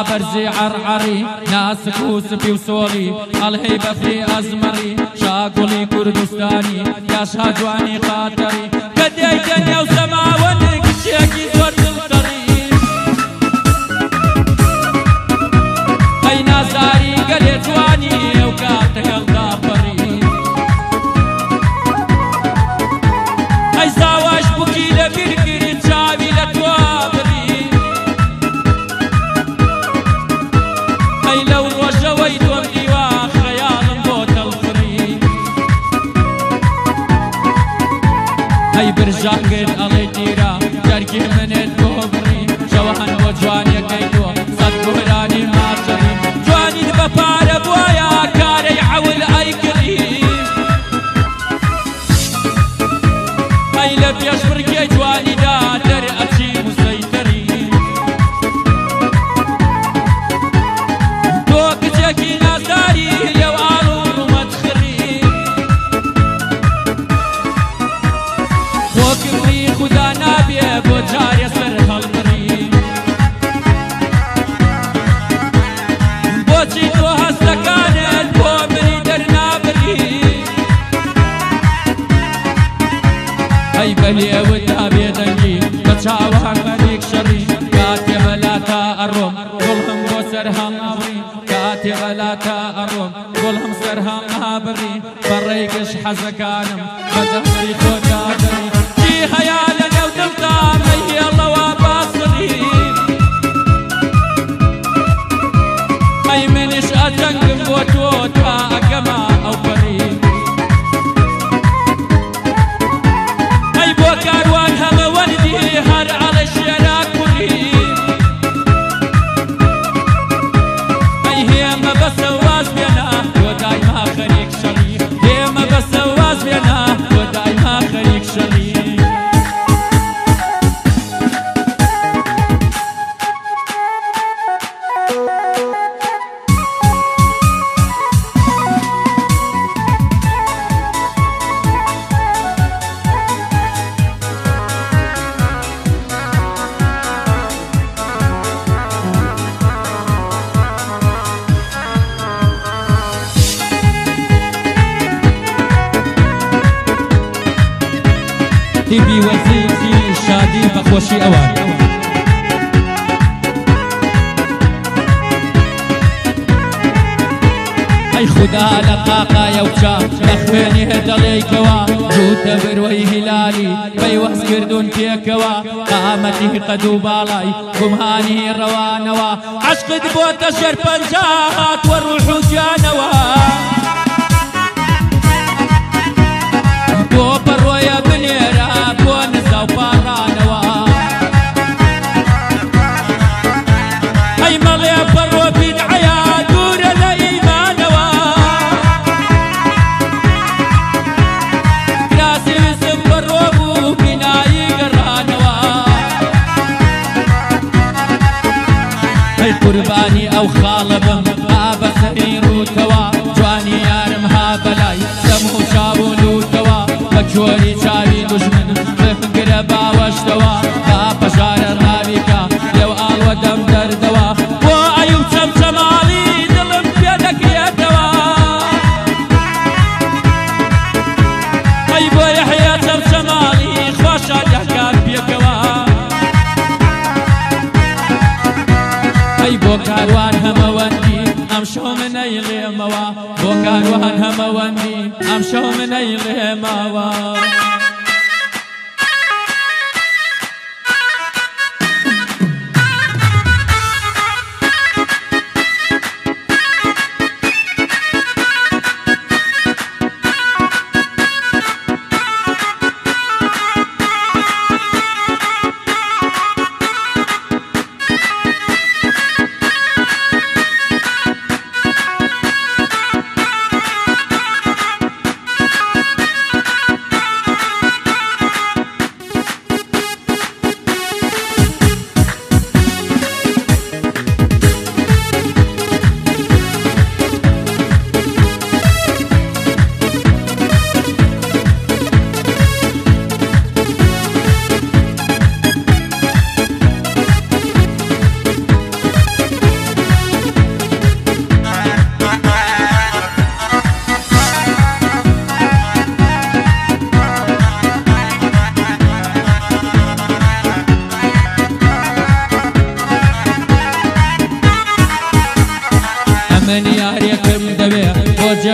برزي عرعري ناسك وسبي وصولي الهي بفري أزمري شاقولي كردستاني يا شاجواني خاطري قدي دنيا وسما ونك شيكي زور الطريق أي نازاري قلت واني وكاتك الغافري أي زاواش بكي لبرقري تشاوي لتوابري أي لو روجوي دومي وخيال بوت الفري أي برجاقل ألي ديرا جرقي من الكوبري جوهن وجواني كيدو صدقوراني ما شري جواني دبابار بوايا كاري عول أي قريب أي لبيش بركي جواني دا دري أبشي مسيطري دوك جاكي نازاري لو آلو مدخري خوكبري خدا نابي بوجاري سر هالمري بوچي تو هستكانت بومري درنابري أي بلي ودابي دنجي بتشاوهن مليك شري كاتب لا تأرم كلهم بسرهم أبري كاتب لا تأرم كلهم سرهم أبري فريقش حزكانم بدمري تودادري جي هيالنا ودلتا مي الله وباصري أي منش أتنقم بوتوتا أقما أو بري أي بوكاروان هم وندي هر على الشراك مريب أي هي ما بسواز بينا وداي ما خليك شريك هي ما بسواز بينا وداي ما خليك شريك تبي وزيزي شادي بخوشي أوان أي خدا لقاقا يوجا لخويني هدلي كوا جود بروي هلالي بيوهس كردون تيكوا قامتي قدو بالاي قمهاني روانوا عشق دبوت شربنجات والروح جانوا بو برويا بنيرا بو نزاو بارانوا أي مليا برو بدعيا دور الإيمانوا كراسي اسم برو بناي قرانوا أي قرباني أو خالبم آبا سهيرو توا جواني يارمها بلاي سمو شابولو توا بكشوري شابي دشمن بفكر باوشتوا بابشار الرابيكا لو آل ودم دردوا وأيوب شمشمالي دلم بيدك يدوا أيبو يحيى شمشمالي خوشا يحكام بيكوا أيبو كاروان همواندي أمشو من أيغيموا بو كاروان همواندي أمشو من أيغيموا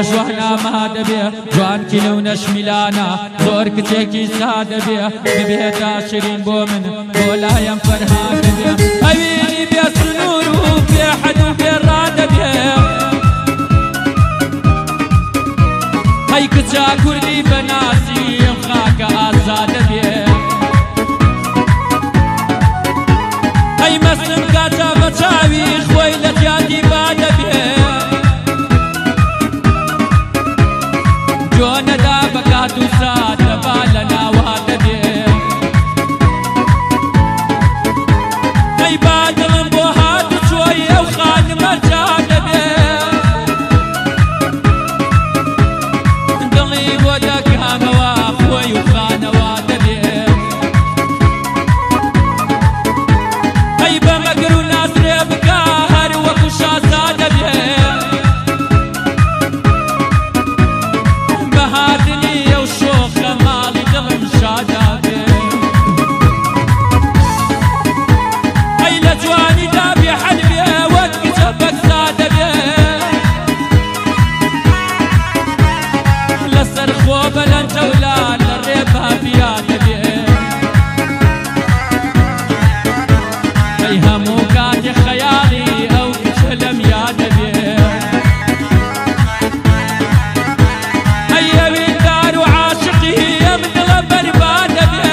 جوان ئاما دەبێ جوان کیلە و نەشمیلانە زۆر کچێکی سا دەبێ ببێتە شیرین بۆ من بۆ لایم فەرهاد دەبێ هەویری بێ سنوور و بێ حەد و بێڕا دەبێ هەی کچا کوردی بەناسی ئەم خاکە ئازا دەبێ هەی مەسم کاچا بە چاوی خۆی لە تیاتی با دەبێ جۆ نەدا بەکات و سات لەبا لە ناوا دەبێ هەی با دڵم بۆ هات و چۆی ئەو خانمە جا دەبێ دڵی بۆ دەکامەوە خۆی و خانەوا دەبێ هەی بە مەگر و ناسرێ بکا هەر وەکو شازا دەبێ بەهاتنی ئەو شۆخە ماڵی دڵم شادا بێ هەی لە جوانیدا بێ حەل بێ وەک کچە بەکسا دەبێ لەسەر خۆ بەلەنجە و لا لە ڕێ بابیا دەبێ هەی هەموو کاتێ خەیاڵی ئەو کچە لەم یا دەبێ هەی ئەویندار و عاشقی ئەم دڵە بەربا دەبێ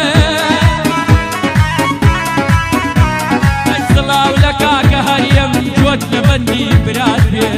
هەی سڵاو لە کاکە هەریەم جۆت لە بەندی برات بێ